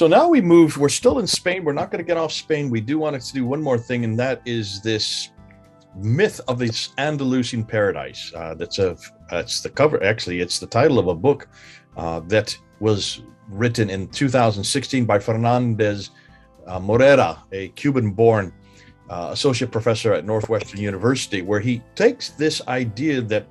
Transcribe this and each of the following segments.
So now we're still in Spain. We're not going to get off Spain. We do want to do one more thing, and that is this myth of this Andalusian paradise. It's the cover. Actually, it's the title of a book that was written in 2016 by Fernandez Morera, a Cuban-born associate professor at Northwestern University, where he takes this idea that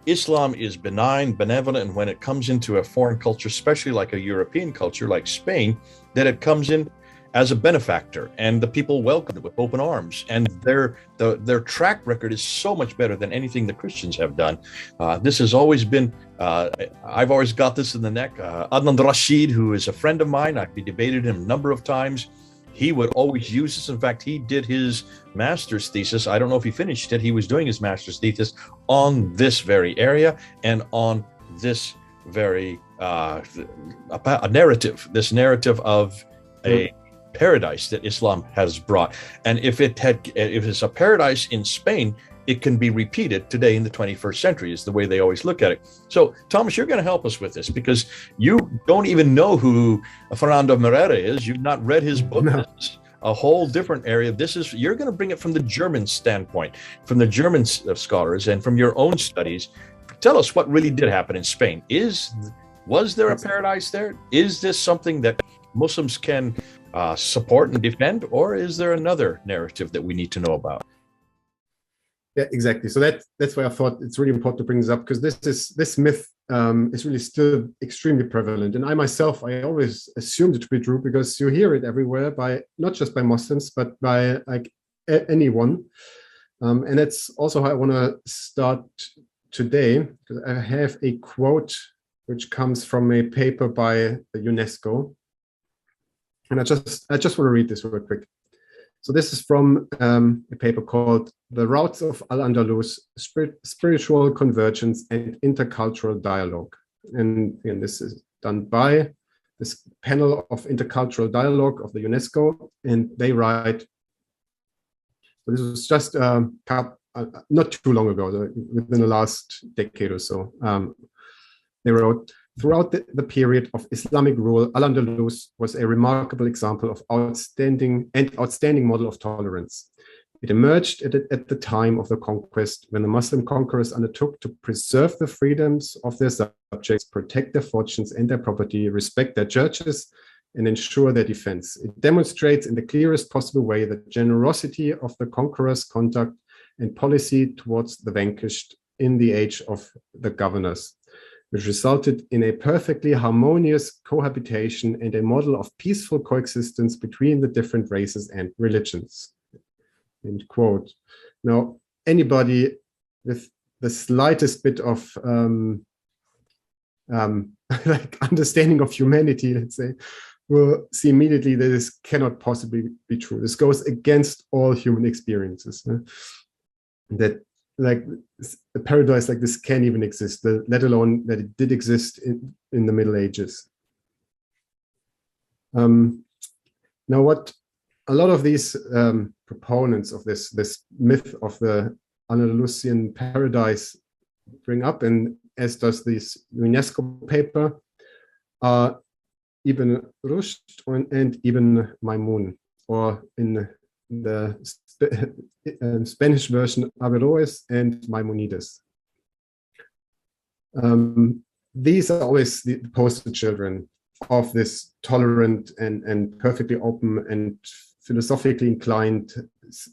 Islam is benign, benevolent, and when it comes into a foreign culture, especially like a European culture like Spain, that it comes in as a benefactor, and the people welcome it with open arms. And their track record is so much better than anything the Christians have done. This has always been, I've always got this in the neck. Adnan Rashid, who is a friend of mine, I've debated him a number of times. He would always use this. In fact, he did his master's thesis. I don't know if he finished it. He was doing his master's thesis on this very area and on this very narrative of a paradise that Islam has brought. And if it's a paradise in Spain, it can be repeated today in the 21st century, is the way they always look at it. So, Thomas, you're going to help us with this because you don't even know who Fernando Morera is. You've not read his book. No. This is a whole different area. You're going to bring it from the German standpoint, from the German scholars, and from your own studies. Tell us what really did happen in Spain. Was there a paradise there? Is this something that Muslims can support and defend, or is there another narrative that we need to know about? Yeah, exactly. So that's why I thought it's really important to bring this up, because this myth is really still extremely prevalent. And I myself, I always assumed it to be true because you hear it everywhere, by not just by Muslims, but by like anyone. And that's also how I want to start today, because I have a quote which comes from a paper by the UNESCO. And I just want to read this real quick. So this is from a paper called The Routes of Al-Andalus, Spiritual Convergence and Intercultural Dialogue. And this is done by this panel of intercultural dialogue of the UNESCO. And they write, so this was just not too long ago, within the last decade or so. They wrote, throughout the period of Islamic rule, Al-Andalus was a remarkable example of outstanding model of tolerance. It emerged at the time of the conquest, when the Muslim conquerors undertook to preserve the freedoms of their subjects, protect their fortunes and their property, respect their churches, and ensure their defense. It demonstrates in the clearest possible way the generosity of the conqueror's conduct and policy towards the vanquished in the age of the governors, which resulted in a perfectly harmonious cohabitation and a model of peaceful coexistence between the different races and religions. End quote. Now, anybody with the slightest bit of like understanding of humanity, let's say, will see immediately that this cannot possibly be true. This goes against all human experiences. That like a paradise like this can't even exist, let alone that it did exist in the Middle Ages. Now, what a lot of these proponents of this myth of the Andalusian paradise bring up, and as does this UNESCO paper, are Ibn Rushd and Ibn Maymun, or in the Spanish version, Averroes and Maimonides. These are always the poster children of this tolerant and perfectly open and philosophically inclined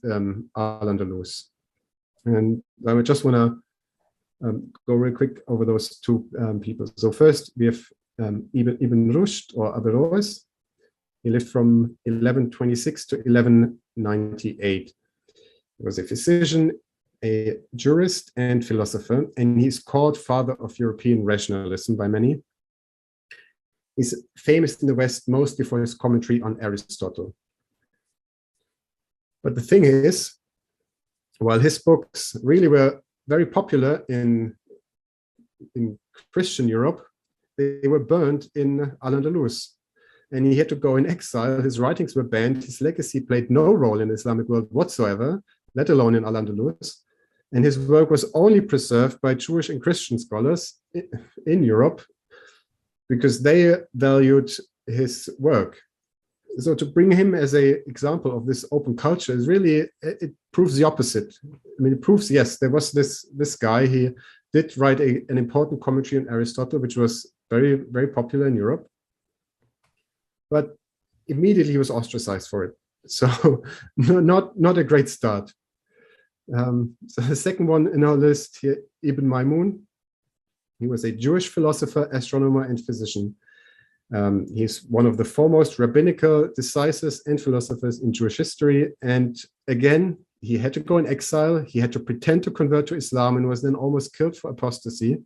Al-Andalus. And I would just want to go real quick over those two people. So first we have Ibn Rushd, or Averroes. He lived from 1126 to 1198. He was a physician, a jurist, and philosopher, and he's called father of European rationalism by many. He's famous in the West mostly for his commentary on Aristotle. But the thing is, while his books really were very popular in Christian Europe, they were burned in Al-Andalus. And he had to go in exile. His writings were banned. His legacy played no role in the Islamic world whatsoever, let alone in Al-Andalus. And his work was only preserved by Jewish and Christian scholars in Europe, because they valued his work. So to bring him as an example of this open culture is really, it proves the opposite. I mean, it proves, yes, there was this guy, he did write an important commentary on Aristotle, which was very, very popular in Europe. But immediately he was ostracized for it. So not a great start. So the second one in our list here, Ibn Maymun. He was a Jewish philosopher, astronomer, and physician. He's one of the foremost rabbinical decisors and philosophers in Jewish history. And again, he had to go in exile. He had to pretend to convert to Islam and was then almost killed for apostasy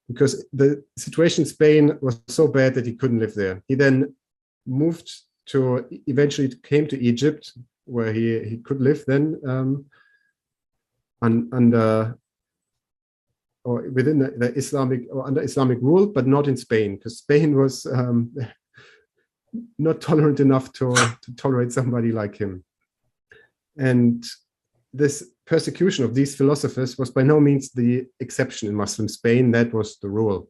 because the situation in Spain was so bad that he couldn't live there. He then moved to, eventually came to Egypt, where he could live then under or within the Islamic or under Islamic rule, but not in Spain, because Spain was not tolerant enough to tolerate somebody like him. And this persecution of these philosophers was by no means the exception in Muslim Spain. That was the rule.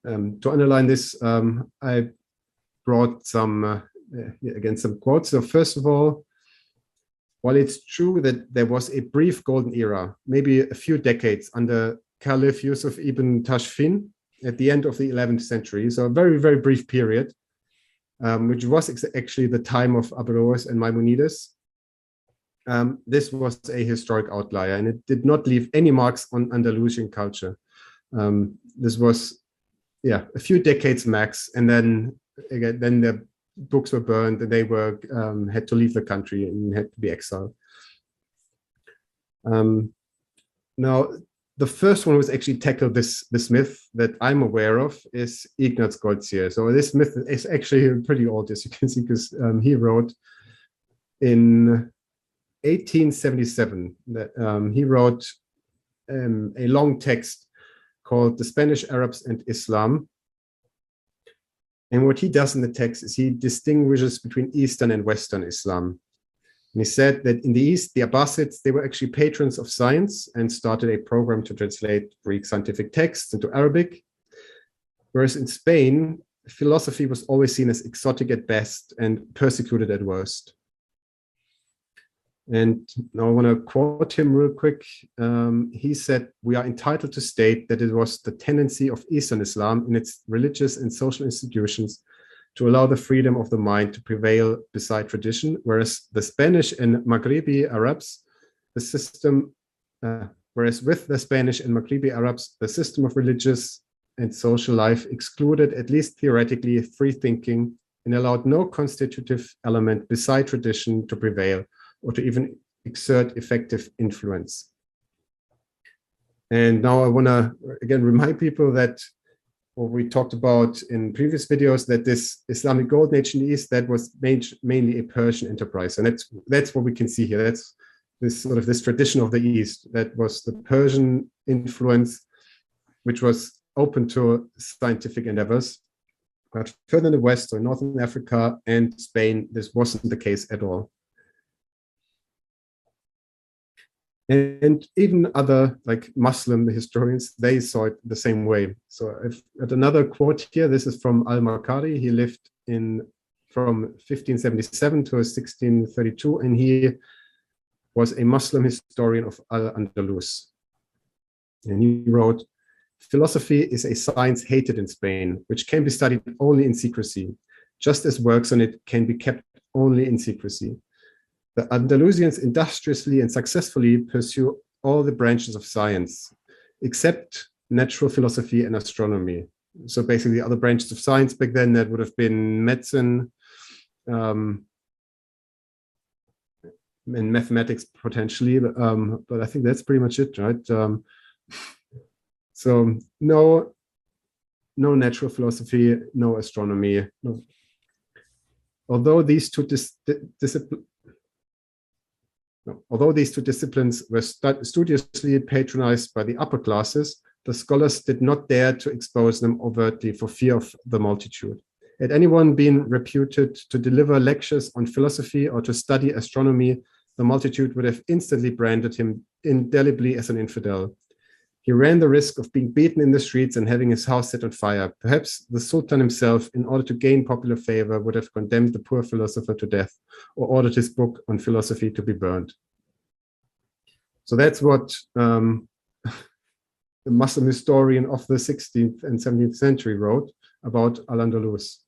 And to underline this, I brought some, again, some quotes. So first of all, while it's true that there was a brief golden era, maybe a few decades under Caliph Yusuf ibn Tashfin at the end of the 11th century, so a very, very brief period, which was actually the time of Averroes and Maimonides. This was a historic outlier, and it did not leave any marks on Andalusian culture. This was, yeah, a few decades max, and then again, then the books were burned, and they were had to leave the country and had to be exiled. Now, the first one was actually tackled this myth that I'm aware of is Ignaz Goldziher. So this myth is actually pretty old, as you can see, because he wrote in 1877 that he wrote a long text called The Spanish Arabs and Islam. And what he does in the text is he distinguishes between Eastern and Western Islam. And he said that in the East, the Abbasids, they were actually patrons of science and started a program to translate Greek scientific texts into Arabic. Whereas in Spain, philosophy was always seen as exotic at best and persecuted at worst. And now I want to quote him real quick. He said, "We are entitled to state that it was the tendency of Eastern Islam in its religious and social institutions to allow the freedom of the mind to prevail beside tradition, whereas the Spanish and Maghribi Arabs, the system, whereas with the Spanish and Maghribi Arabs, the system of religious and social life excluded, at least theoretically, free thinking and allowed no constitutive element beside tradition to prevail or to even exert effective influence." And now I want to again remind people that what we talked about in previous videos, that this Islamic Golden Age in the East, that was mainly a Persian enterprise. And that's what we can see here. That's this sort of this tradition of the East. That was the Persian influence, which was open to scientific endeavors. But further in the West, so in Northern Africa and Spain, this wasn't the case at all. And even other like Muslim historians, they saw it the same way. So I've got another quote here. This is from Al-Makari. He lived from 1577 to 1632, and he was a Muslim historian of Al-Andalus. And he wrote, "Philosophy is a science hated in Spain, which can be studied only in secrecy, just as works on it can be kept only in secrecy. The Andalusians industriously and successfully pursue all the branches of science, except natural philosophy and astronomy." So basically the other branches of science back then, that would have been medicine and mathematics potentially, but I think that's pretty much it, right? So no natural philosophy, no astronomy. No. Although these two disciplines were studiously patronized by the upper classes, the scholars did not dare to expose them overtly for fear of the multitude. Had anyone been reputed to deliver lectures on philosophy or to study astronomy, the multitude would have instantly branded him indelibly as an infidel. He ran the risk of being beaten in the streets and having his house set on fire. Perhaps the Sultan himself, in order to gain popular favor, would have condemned the poor philosopher to death or ordered his book on philosophy to be burned. So that's what the Muslim historian of the 16th and 17th century wrote about Al-Andalus.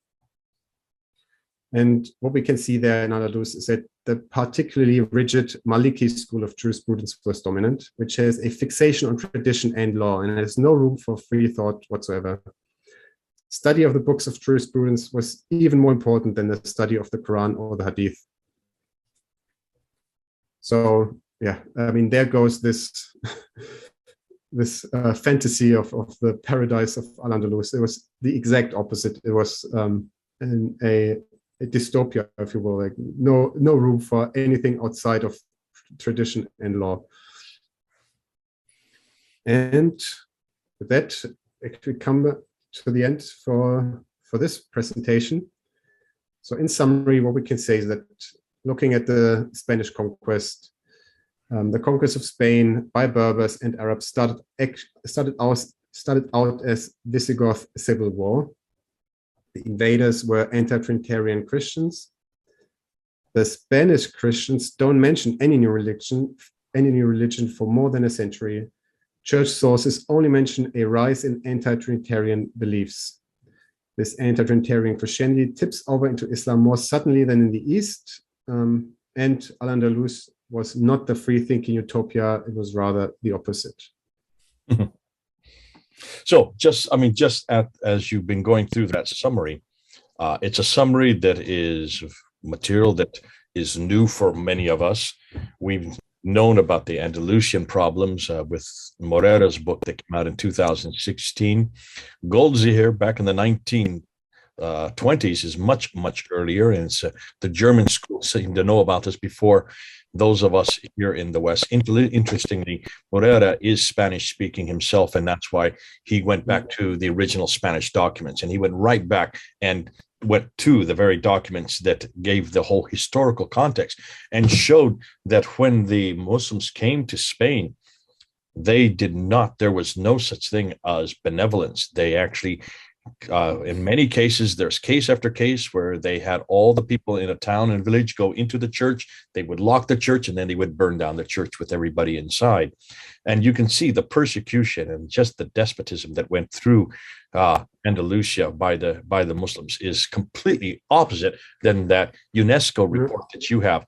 And what we can see there in Al-Andalus is that the particularly rigid Maliki school of jurisprudence was dominant, which has a fixation on tradition and law and has no room for free thought whatsoever. Study of the books of jurisprudence was even more important than the study of the Quran or the Hadith. So, yeah, I mean, there goes this this fantasy of the paradise of Al-Andalus. It was the exact opposite. It was a dystopia, if you will, like no room for anything outside of tradition and law. And with that, actually come to the end for this presentation. So in summary, what we can say is that looking at the Spanish conquest, the conquest of Spain by Berbers and Arabs started out as Visigoth civil war. The invaders were anti-Trinitarian Christians. The Spanish Christians don't mention any new religion for more than a century. Church sources only mention a rise in anti-Trinitarian beliefs. This anti-Trinitarian Christianity tips over into Islam more suddenly than in the East, and Al-Andalus was not the free-thinking utopia, it was rather the opposite. So just as you've been going through that summary, it's a summary that is material that is new for many of us. We've known about the Andalusian problems with Morera's book that came out in 2016. Goldziher back in the 1920s is much, much earlier, and it's the German schools seem to know about this before those of us here in the West. Interestingly, Morera is Spanish speaking himself, and that's why he went back to the original Spanish documents, and he went right back and went to the very documents that gave the whole historical context and showed that when the Muslims came to Spain, there was no such thing as benevolence. They actually, in many cases, there's case after case where they had all the people in a town and village go into the church. They would lock the church and then they would burn down the church with everybody inside. And you can see the persecution and just the despotism that went through Andalusia by the Muslims is completely opposite than that UNESCO report that you have.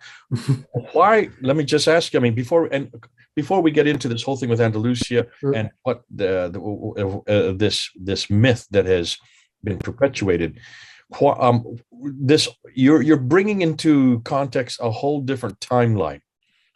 Why? Let me just ask you. I mean, before we get into this whole thing with Andalusia and what this myth that has been perpetuated, you're bringing into context a whole different timeline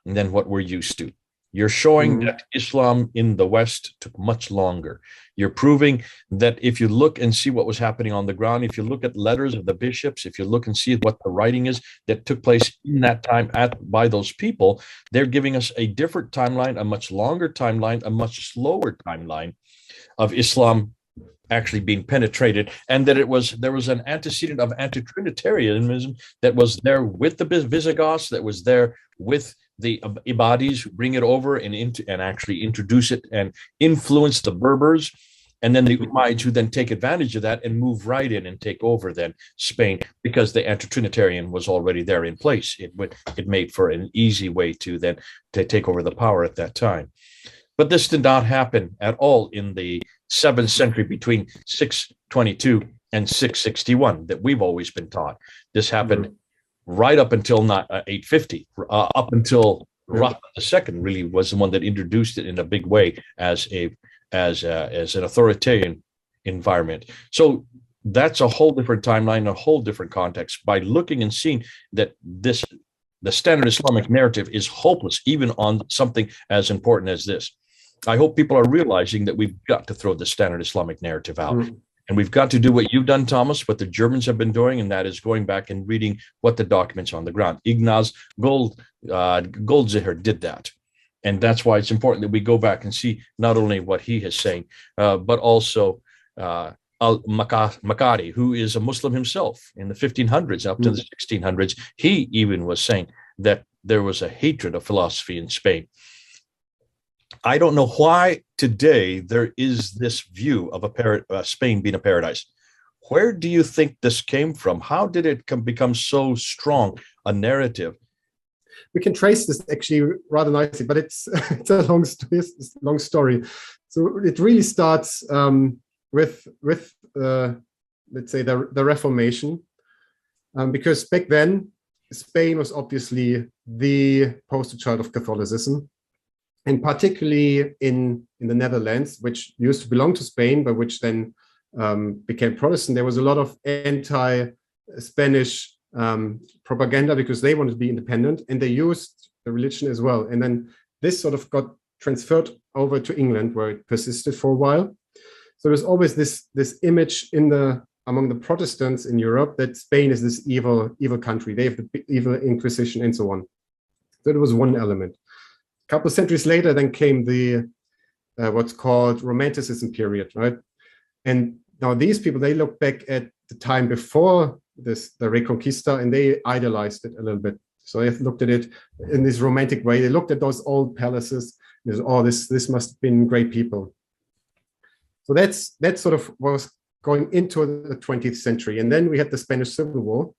than what we're used to. You're showing that Islam in the West took much longer. You're proving that if you look and see what was happening on the ground, if you look at letters of the bishops, if you look and see what the writing is that took place in that time by those people, they're giving us a different timeline, a much longer timeline, a much slower timeline of Islam actually being penetrated, and that there was an antecedent of anti-Trinitarianism that was there with the Visigoths, that was there with the Ibadis, bring it over and actually introduce it and influence the Berbers, and then the Umayyads who then take advantage of that and move right in and take over then Spain, because the anti-Trinitarian was already there in place. It made for an easy way to take over the power at that time. But this did not happen at all in the 7th century between 622 and 661 that we've always been taught. This happened right up until 850, up until Rahman II really was the one that introduced it in a big way as an authoritarian environment. So that's a whole different timeline, a whole different context. By looking and seeing that the standard Islamic narrative is hopeless, even on something as important as this. I hope people are realizing that we've got to throw the standard Islamic narrative out. And we've got to do what you've done, Thomas, what the Germans have been doing, and that is going back and reading what the documents on the ground. Ignaz Goldziher did that. And that's why it's important that we go back and see not only what he is saying, but also Al-Makari, who is a Muslim himself in the 1500s up to the 1600s. He even was saying that there was a hatred of philosophy in Spain. I don't know why today there is this view of Spain being a paradise. Where do you think this came from? How did it become so strong a narrative? We can trace this actually rather nicely, but it's it's a long story. So it really starts with let's say the Reformation, because back then Spain was obviously the poster child of Catholicism, and particularly in the Netherlands, which used to belong to Spain, but which then became Protestant. There was a lot of anti-Spanish propaganda because they wanted to be independent, and they used the religion as well. And then this sort of got transferred over to England, where it persisted for a while. So there's always this image among the Protestants in Europe that Spain is this evil country. They have the evil Inquisition and so on. So that was one element. A couple of centuries later, then came the what's called Romanticism period, right? And now these people, they look back at the time before the Reconquista, and they idolized it a little bit. So they looked at it in this romantic way. They looked at those old palaces. And oh, this must have been great people. So that's sort of what was going into the 20th century. And then we had the Spanish Civil War.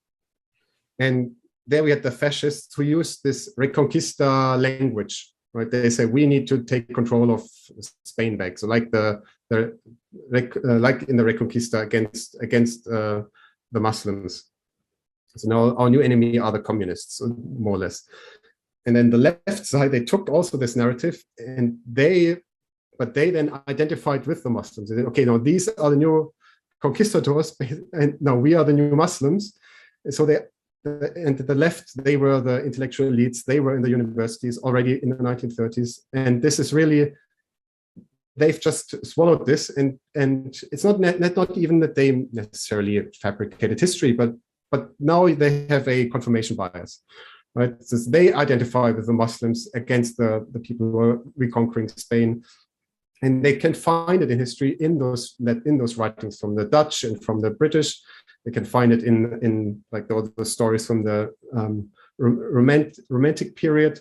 And there we had the fascists who used this Reconquista language, right? They say we need to take control of Spain back. So like like in the Reconquista against the Muslims. So now our new enemy are the communists, more or less. And then the left side, they took also this narrative, and they then identified with the Muslims. They said, okay, now these are the new conquistadors, and now we are the new Muslims. So and the left, they were the intellectual elites. They were in the universities already in the 1930s. And this is really, they've just swallowed this. And it's not even that they necessarily fabricated history, but now they have a confirmation bias, right? So they identify with the Muslims against the people who are reconquering Spain. And they can find it in history in those writings from the Dutch and from the British. They can find it in like the stories from the romantic period,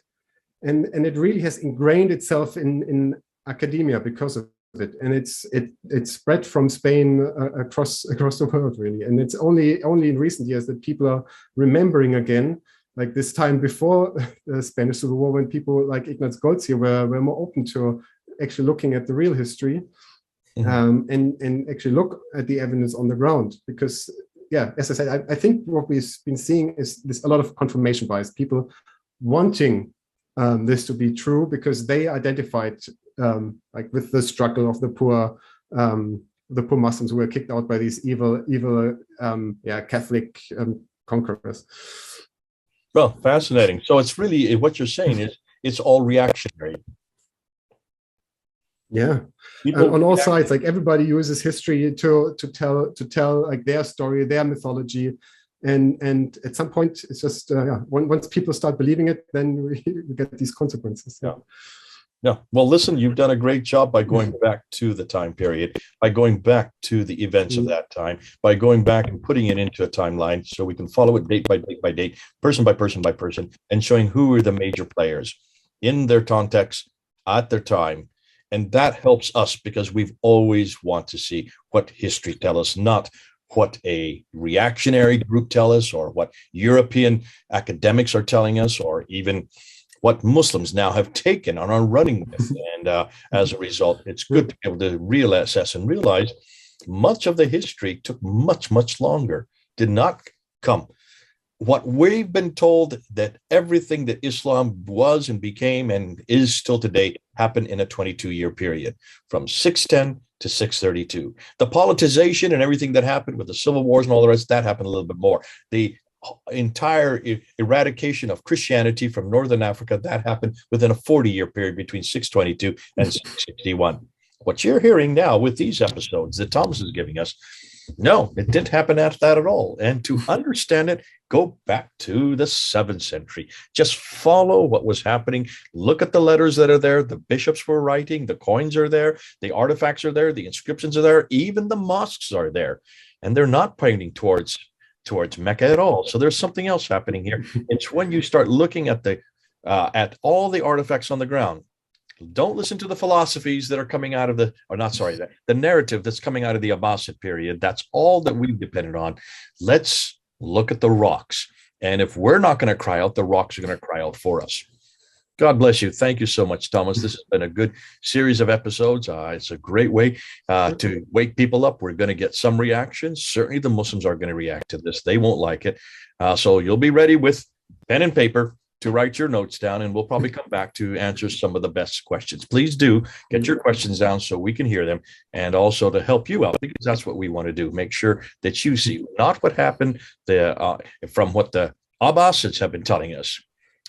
and it really has ingrained itself in academia because of it, and it's spread from Spain across the world really. And it's only in recent years that people are remembering again, like this time before the Spanish Civil War, when people like Ignaz Goldziher were more open to actually looking at the real history. And actually look at the evidence on the ground, because yeah, as I said, I think what we've been seeing is a lot of confirmation bias, people wanting this to be true because they identified like with the struggle of the poor Muslims who were kicked out by these evil Catholic conquerors. Well, fascinating. So it's really what you're saying is it's all reactionary. Yeah, on all sides, like everybody uses history to tell like their story, their mythology, and at some point it's just once people start believing it, then we get these consequences. Yeah. Well, listen, you've done a great job by going back to the time period, by going back to the events of that time, by going back and putting it into a timeline so we can follow it date by date by date, person by person by person, and showing who are the major players in their context at their time. And that helps us because we've always want to see what history tell us, not what a reactionary group tell us, or what European academics are telling us, or even what Muslims now have taken and are running with. And as a result, it's good to be able to reassess and realize much of the history took much, much longer, did not come. What we've been told that everything that Islam was and became and is still today happened in a 22-year period from 610 to 632. The politicization and everything that happened with the civil wars and all the rest, that happened a little bit more. The entire eradication of Christianity from Northern Africa, that happened within a 40-year period between 622 and 661. What you're hearing now with these episodes that Thomas is giving us, no, it didn't happen after that at all. And to understand it, go back to the 7th century. Just follow what was happening. Look at the letters that are there. The bishops were writing. The coins are there. The artifacts are there. The inscriptions are there. Even the mosques are there. And they're not pointing towards Mecca at all. So there's something else happening here. It's when you start looking at all the artifacts on the ground, Don't listen to the philosophies that are coming out of the narrative that's coming out of the Abbasid period. That's all that we've depended on. Let's look at the rocks. And if we're not going to cry out, the rocks are going to cry out for us. God bless you. Thank you so much, Thomas. This has been a good series of episodes. It's a great way to wake people up. We're going to get some reactions. Certainly the Muslims are going to react to this. They won't like it. So you'll be ready with pen and paper to write your notes down, and we'll probably come back to answer some of the best questions. Please do get your questions down so we can hear them, and also to help you out, because that's what we want to do. Make sure that you see not what happened from what the Abbasids have been telling us.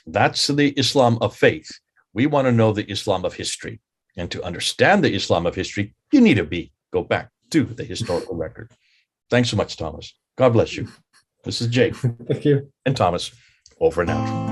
That's the Islam of faith. We want to know the Islam of history. And to understand the Islam of history, you need to go back to the historical record. Thanks so much, Thomas. God bless you. This is Jake. Thank you. And Thomas. Over and out.